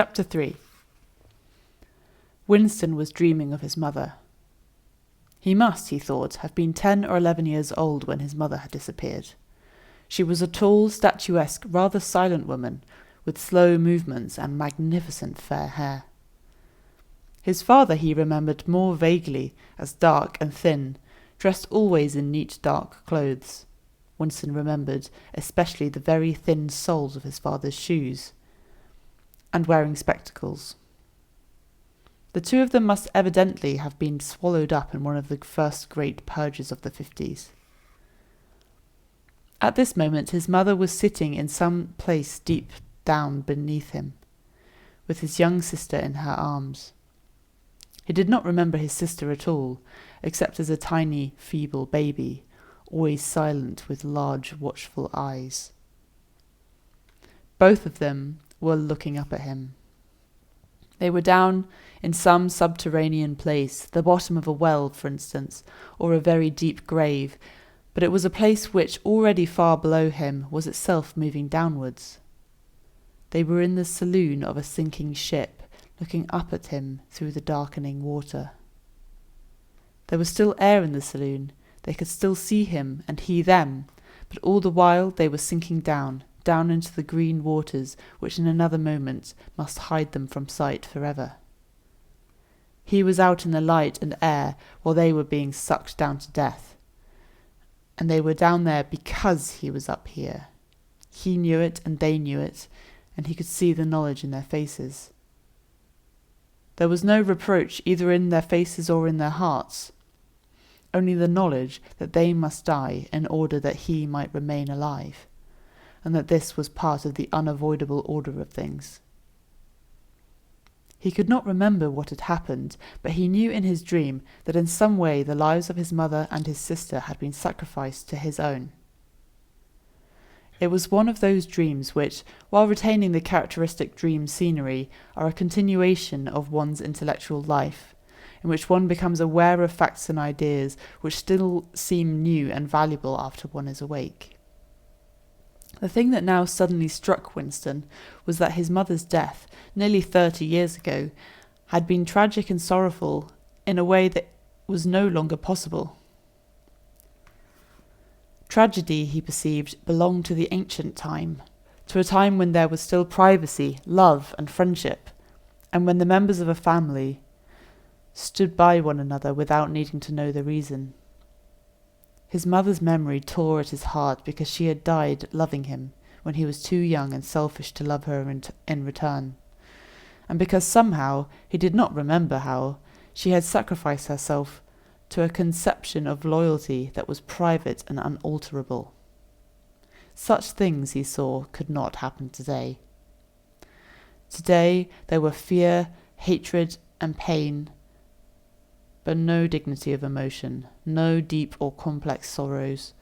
Chapter 3. Winston was dreaming of his mother. He must, he thought, have been 10 or 11 years old when his mother had disappeared. She was a tall, statuesque, rather silent woman, with slow movements and magnificent fair hair. His father he remembered more vaguely as dark and thin, dressed always in neat dark clothes. Winston remembered especially the very thin soles of his father's shoes, and wearing spectacles. The two of them must evidently have been swallowed up in one of the first great purges of the 50s. At this moment his mother was sitting in some place deep down beneath him, with his young sister in her arms. He did not remember his sister at all, except as a tiny, feeble baby, always silent with large, watchful eyes. Both of them were looking up at him. They were down in some subterranean place, the bottom of a well, for instance, or a very deep grave, but it was a place which, already far below him, was itself moving downwards. They were in the saloon of a sinking ship, looking up at him through the darkening water. There was still air in the saloon. They could still see him, and he them, but all the while they were sinking down into the green waters which in another moment must hide them from sight forever. He was out in the light and air while they were being sucked down to death. And they were down there because he was up here. He knew it and they knew it, and he could see the knowledge in their faces. There was no reproach either in their faces or in their hearts, only the knowledge that they must die in order that he might remain alive, and that this was part of the unavoidable order of things. He could not remember what had happened, but he knew in his dream that in some way the lives of his mother and his sister had been sacrificed to his own. It was one of those dreams which, while retaining the characteristic dream scenery, are a continuation of one's intellectual life, in which one becomes aware of facts and ideas which still seem new and valuable after one is awake. The thing that now suddenly struck Winston was that his mother's death, nearly 30 years ago, had been tragic and sorrowful in a way that was no longer possible. Tragedy, he perceived, belonged to the ancient time, to a time when there was still privacy, love, and friendship, and when the members of a family stood by one another without needing to know the reason. His mother's memory tore at his heart because she had died loving him when he was too young and selfish to love her in return, and because somehow, he did not remember how, she had sacrificed herself to a conception of loyalty that was private and unalterable. Such things, he saw, could not happen today. Today there were fear, hatred, and pain, but no dignity of emotion, no deep or complex sorrows.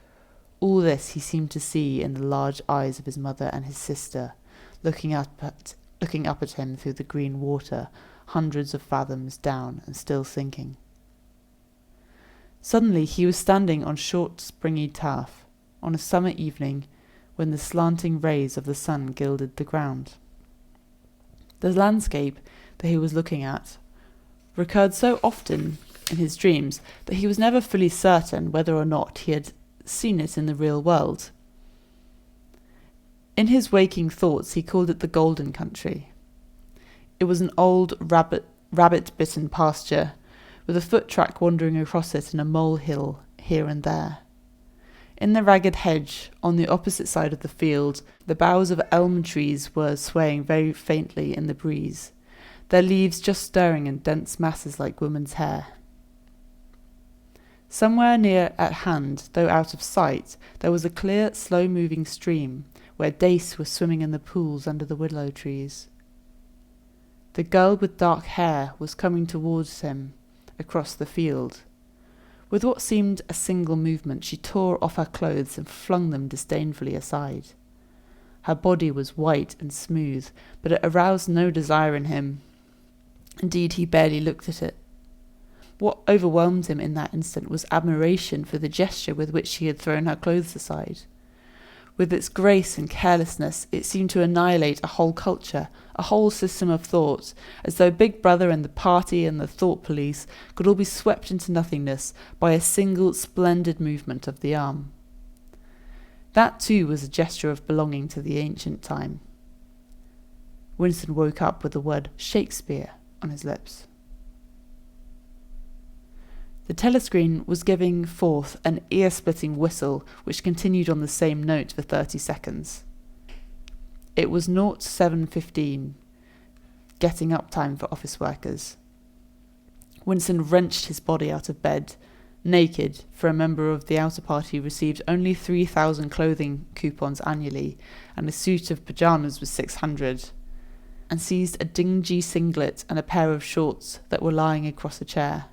All this he seemed to see in the large eyes of his mother and his sister, looking up at him through the green water, hundreds of fathoms down and still sinking. Suddenly he was standing on short, springy turf, on a summer evening, when the slanting rays of the sun gilded the ground. The landscape that he was looking at recurred so often in his dreams that he was never fully certain whether or not he had seen it in the real world. In his waking thoughts he called it the Golden Country. It was an old rabbit-bitten pasture, with a foot track wandering across it and a molehill here and there. In the ragged hedge, on the opposite side of the field, the boughs of elm trees were swaying very faintly in the breeze, their leaves just stirring in dense masses like women's hair. Somewhere near at hand, though out of sight, there was a clear, slow-moving stream, where dace were swimming in the pools under the willow trees. The girl with dark hair was coming towards him across the field. With what seemed a single movement, she tore off her clothes and flung them disdainfully aside. Her body was white and smooth, but it aroused no desire in him. Indeed, he barely looked at it. What overwhelmed him in that instant was admiration for the gesture with which she had thrown her clothes aside. With its grace and carelessness, it seemed to annihilate a whole culture, a whole system of thought, as though Big Brother and the party and the thought police could all be swept into nothingness by a single splendid movement of the arm. That too was a gesture of belonging to the ancient time. Winston woke up with the word Shakespeare on his lips. The telescreen was giving forth an ear-splitting whistle which continued on the same note for 30 seconds. It was 07:15, getting up time for office workers. Winston wrenched his body out of bed, naked, for a member of the outer party received only 3,000 clothing coupons annually, and a suit of pyjamas was 600, and seized a dingy singlet and a pair of shorts that were lying across a chair.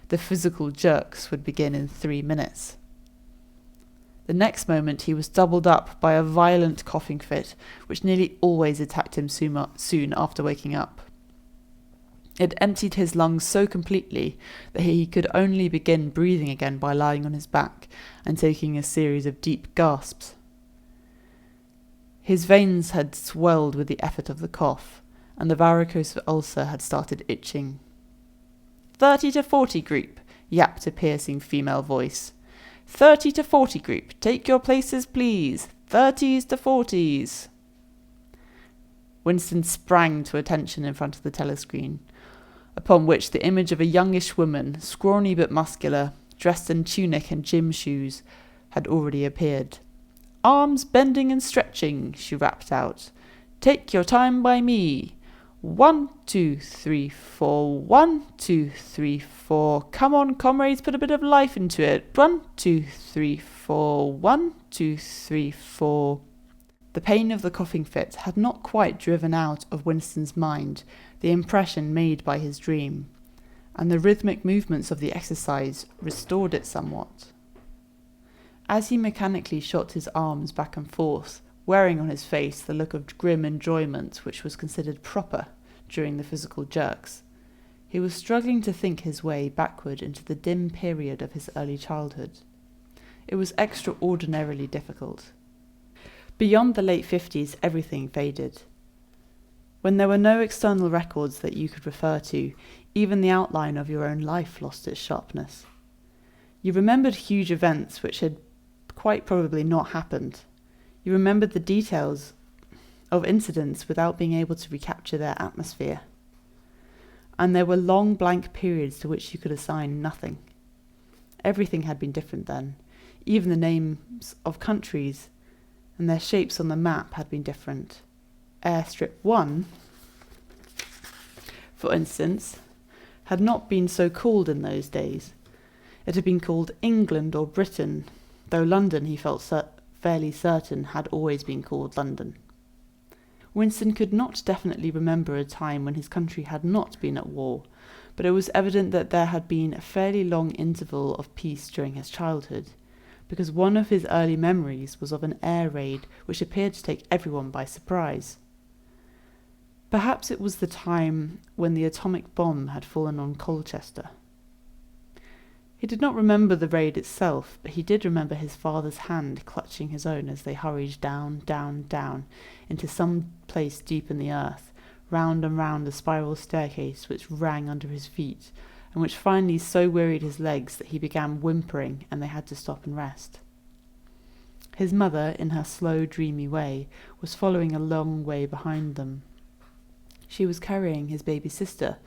The physical jerks would begin in 3 minutes. The next moment he was doubled up by a violent coughing fit, which nearly always attacked him soon after waking up. It emptied his lungs so completely that he could only begin breathing again by lying on his back and taking a series of deep gasps. His veins had swelled with the effort of the cough, and the varicose ulcer had started itching. 30 to 40 group, yapped a piercing female voice. 30 to 40 group, take your places please. 30s to 40s. Winston sprang to attention in front of the telescreen, upon which the image of a youngish woman, scrawny but muscular, dressed in tunic and gym shoes, had already appeared. Arms bending and stretching, she rapped out. Take your time by me. 1, 2, 3, 4. 1, 2, 3, 4. Come on, comrades, put a bit of life into it. 1, 2, 3, 4. 1, 2, 3, 4. The pain of the coughing fit had not quite driven out of Winston's mind the impression made by his dream, and the rhythmic movements of the exercise restored it somewhat. As he mechanically shot his arms back and forth, wearing on his face the look of grim enjoyment which was considered proper during the physical jerks, he was struggling to think his way backward into the dim period of his early childhood. It was extraordinarily difficult. Beyond the late 50s, everything faded. When there were no external records that you could refer to, even the outline of your own life lost its sharpness. You remembered huge events which had quite probably not happened. You remembered the details of incidents without being able to recapture their atmosphere. And there were long blank periods to which you could assign nothing. Everything had been different then. Even the names of countries and their shapes on the map had been different. Airstrip 1, for instance, had not been so called in those days. It had been called England or Britain, though London, he felt fairly certain, had always been called London. Winston could not definitely remember a time when his country had not been at war, but it was evident that there had been a fairly long interval of peace during his childhood, because one of his early memories was of an air raid which appeared to take everyone by surprise. Perhaps it was the time when the atomic bomb had fallen on Colchester. He did not remember the raid itself, but he did remember his father's hand clutching his own as they hurried down, down, down, into some place deep in the earth, round and round a spiral staircase which rang under his feet, and which finally so wearied his legs that he began whimpering and they had to stop and rest. His mother, in her slow, dreamy way, was following a long way behind them. She was carrying his baby sister,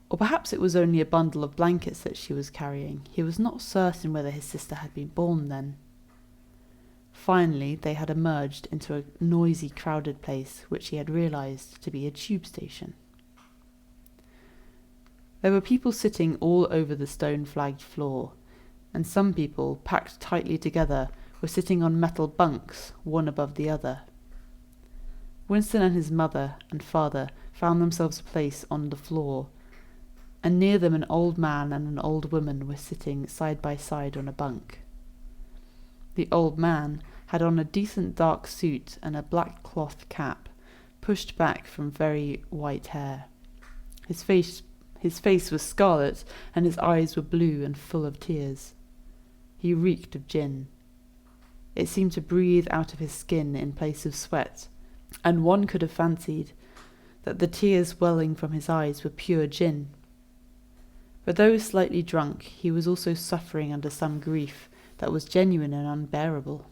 or perhaps it was only a bundle of blankets that she was carrying. He was not certain whether his sister had been born then. Finally, they had emerged into a noisy, crowded place which he had realized to be a tube station. There were people sitting all over the stone-flagged floor, and some people, packed tightly together, were sitting on metal bunks, one above the other. Winston and his mother and father found themselves a place on the floor, and near them an old man and an old woman were sitting side by side on a bunk. The old man had on a decent dark suit and a black cloth cap, pushed back from very white hair. His face was scarlet, and his eyes were blue and full of tears. He reeked of gin. It seemed to breathe out of his skin in place of sweat, and one could have fancied that the tears welling from his eyes were pure gin. But though slightly drunk, he was also suffering under some grief that was genuine and unbearable.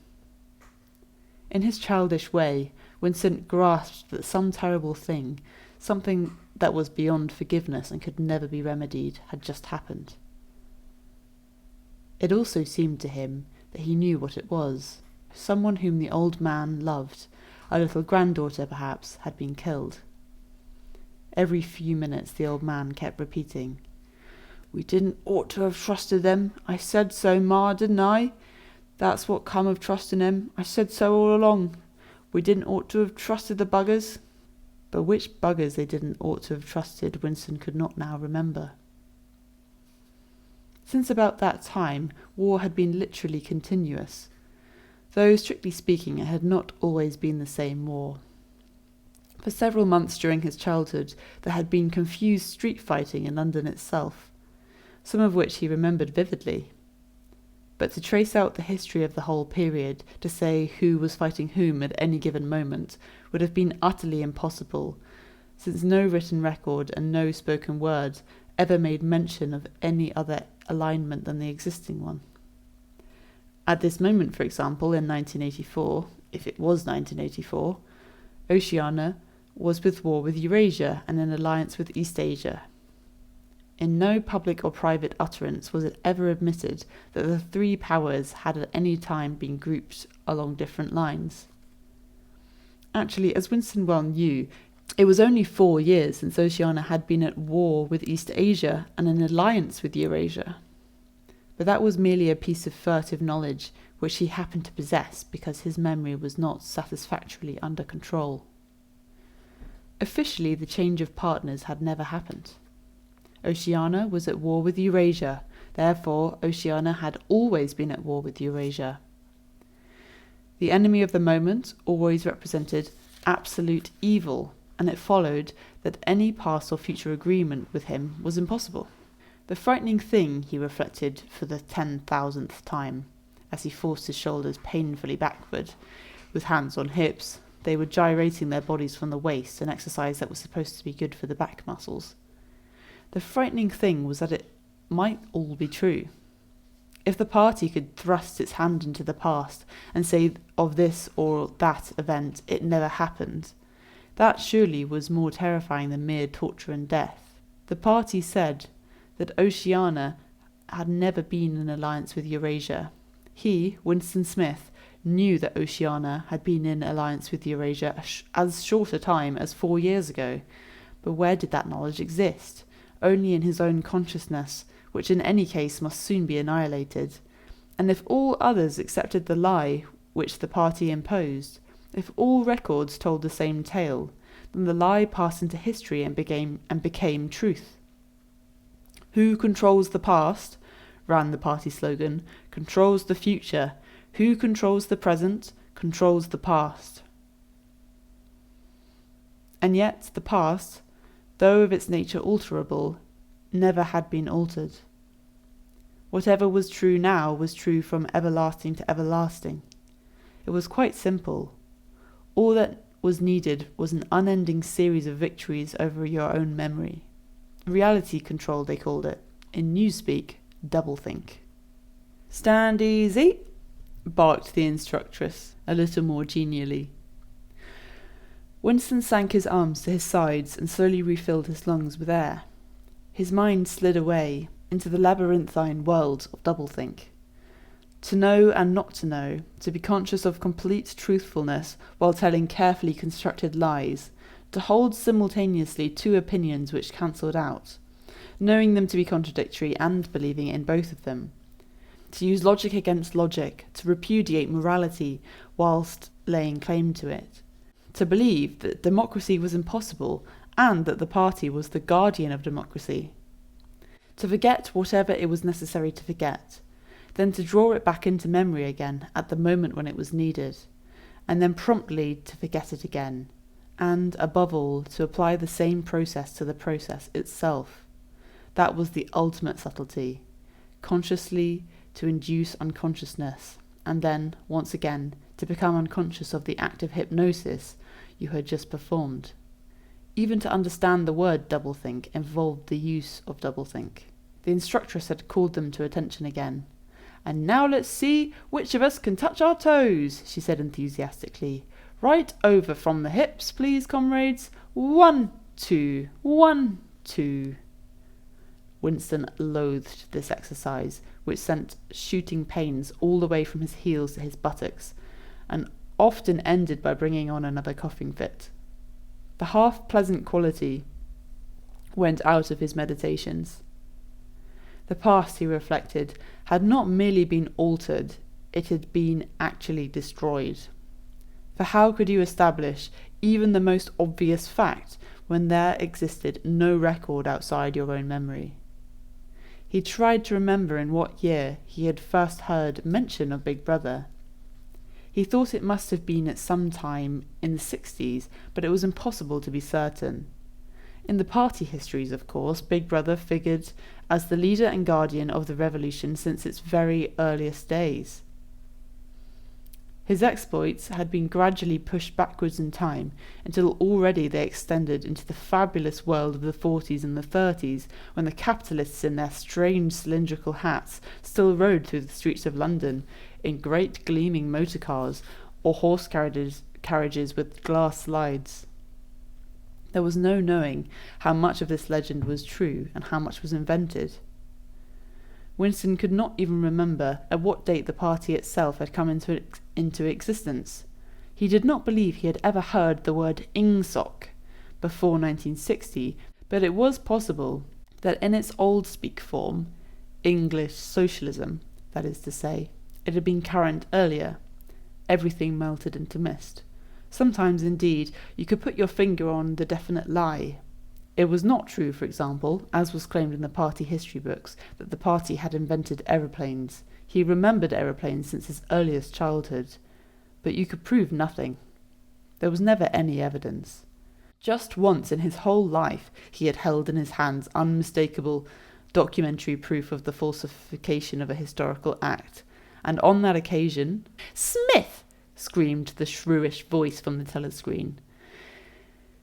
In his childish way, Winston grasped that some terrible thing, something that was beyond forgiveness and could never be remedied, had just happened. It also seemed to him that he knew what it was. Someone whom the old man loved, a little granddaughter perhaps, had been killed. Every few minutes the old man kept repeating, "We didn't ought to have trusted them. I said so, Ma, didn't I? That's what come of trusting them. I said so all along. We didn't ought to have trusted the buggers." But which buggers they didn't ought to have trusted, Winston could not now remember. Since about that time, war had been literally continuous, though strictly speaking it had not always been the same war. For several months during his childhood there had been confused street fighting in London itself, some of which he remembered vividly. But to trace out the history of the whole period, to say who was fighting whom at any given moment, would have been utterly impossible, since no written record and no spoken word ever made mention of any other alignment than the existing one. At this moment, for example, in 1984, if it was 1984, Oceania was at war with Eurasia and in alliance with East Asia. In no public or private utterance was it ever admitted that the three powers had at any time been grouped along different lines. Actually, as Winston well knew, it was only 4 years since Oceania had been at war with East Asia and in alliance with Eurasia. But that was merely a piece of furtive knowledge which he happened to possess because his memory was not satisfactorily under control. Officially, the change of partners had never happened. Oceania was at war with Eurasia, therefore Oceania had always been at war with Eurasia. The enemy of the moment always represented absolute evil, and it followed that any past or future agreement with him was impossible. The frightening thing, he reflected for the 10,000th time, as he forced his shoulders painfully backward, with hands on hips. They were gyrating their bodies from the waist, an exercise that was supposed to be good for the back muscles. The frightening thing was that it might all be true. If the party could thrust its hand into the past and say of this or that event it never happened, that surely was more terrifying than mere torture and death. The party said that Oceania had never been in alliance with Eurasia. He, Winston Smith, knew that Oceania had been in alliance with Eurasia as short a time as 4 years ago, but where did that knowledge exist? Only in his own consciousness, which in any case must soon be annihilated. And if all others accepted the lie which the party imposed, if all records told the same tale, then the lie passed into history and became truth. "Who controls the past," ran the party slogan, "controls the future. Who controls the present, controls the past." And yet the past, though of its nature alterable, never had been altered. Whatever was true now was true from everlasting to everlasting. It was quite simple. All that was needed was an unending series of victories over your own memory. Reality control, they called it. In newspeak, doublethink. "Stand easy," barked the instructress, a little more genially. Winston sank his arms to his sides and slowly refilled his lungs with air. His mind slid away into the labyrinthine world of doublethink. To know and not to know, to be conscious of complete truthfulness while telling carefully constructed lies, to hold simultaneously two opinions which cancelled out, knowing them to be contradictory and believing in both of them. To use logic against logic, to repudiate morality whilst laying claim to it. To believe that democracy was impossible and that the party was the guardian of democracy. To forget whatever it was necessary to forget, then to draw it back into memory again at the moment when it was needed, and then promptly to forget it again, and, above all, to apply the same process to the process itself. That was the ultimate subtlety, consciously to induce unconsciousness, and then, once again, to become unconscious of the act of hypnosis you had just performed. Even to understand the word doublethink involved the use of doublethink. The instructress had called them to attention again. "And now let's see which of us can touch our toes," she said enthusiastically. "Right over from the hips, please, comrades. 1, 2, 1, 2. Winston loathed this exercise, which sent shooting pains all the way from his heels to his buttocks, and often ended by bringing on another coughing fit. The half-pleasant quality went out of his meditations. The past, he reflected, had not merely been altered, it had been actually destroyed. For how could you establish even the most obvious fact when there existed no record outside your own memory? He tried to remember in what year he had first heard mention of Big Brother. He thought it must have been at some time in the 60s, but it was impossible to be certain. In the party histories, of course, Big Brother figured as the leader and guardian of the revolution since its very earliest days. His exploits had been gradually pushed backwards in time until already they extended into the fabulous world of the 40s and the 30s, when the capitalists in their strange cylindrical hats still rode through the streets of London in great gleaming motor cars or horse carriages with glass slides. There was no knowing how much of this legend was true and how much was invented. Winston could not even remember at what date the party itself had come into existence. He did not believe he had ever heard the word Ingsoc before 1960, but it was possible that in its old speak form, English socialism, that is to say, it had been current earlier. Everything melted into mist. Sometimes, indeed, you could put your finger on the definite lie. It was not true, for example, as was claimed in the party history books, that the party had invented aeroplanes. He remembered aeroplanes since his earliest childhood, but you could prove nothing. There was never any evidence. Just once in his whole life he had held in his hands unmistakable documentary proof of the falsification of a historical act, and on that occasion— "Smith!" screamed the shrewish voice from the telescreen.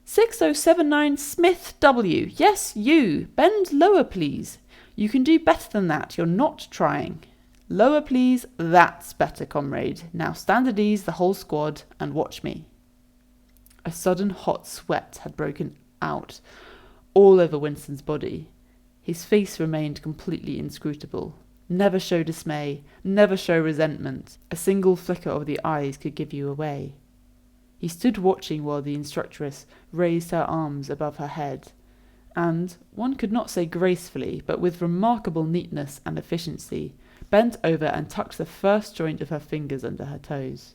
6079 Smith W. Yes, you. Bend lower, please. You can do better than that. You're not trying. Lower, please. That's better, comrade. Now stand at ease, the whole squad, and watch me. A sudden hot sweat had broken out all over Winston's body. His face remained completely inscrutable. Never show dismay, never show resentment. A single flicker of the eyes could give you away. He stood watching while the instructress raised her arms above her head, and, one could not say gracefully, but with remarkable neatness and efficiency, bent over and tucked the first joint of her fingers under her toes.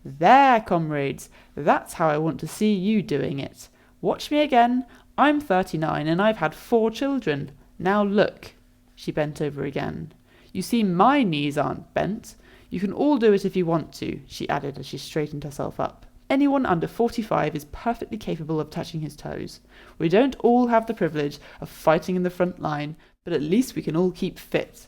"There, comrades, that's how I want to see you doing it. Watch me again. I'm 39 and I've had 4 children. Now look." She bent over again. "You see, my knees aren't bent. You can all do it if you want to," she added as she straightened herself up. "Anyone under 45 is perfectly capable of touching his toes. We don't all have the privilege of fighting in the front line, but at least we can all keep fit.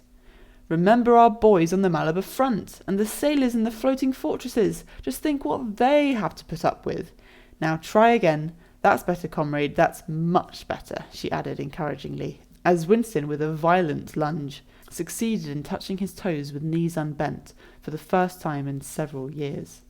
Remember our boys on the Malabar front, and the sailors in the floating fortresses. Just think what they have to put up with. Now try again. That's better, comrade, that's much better," she added encouragingly, as Winston, with a violent lunge, succeeded in touching his toes with knees unbent for the first time in several years.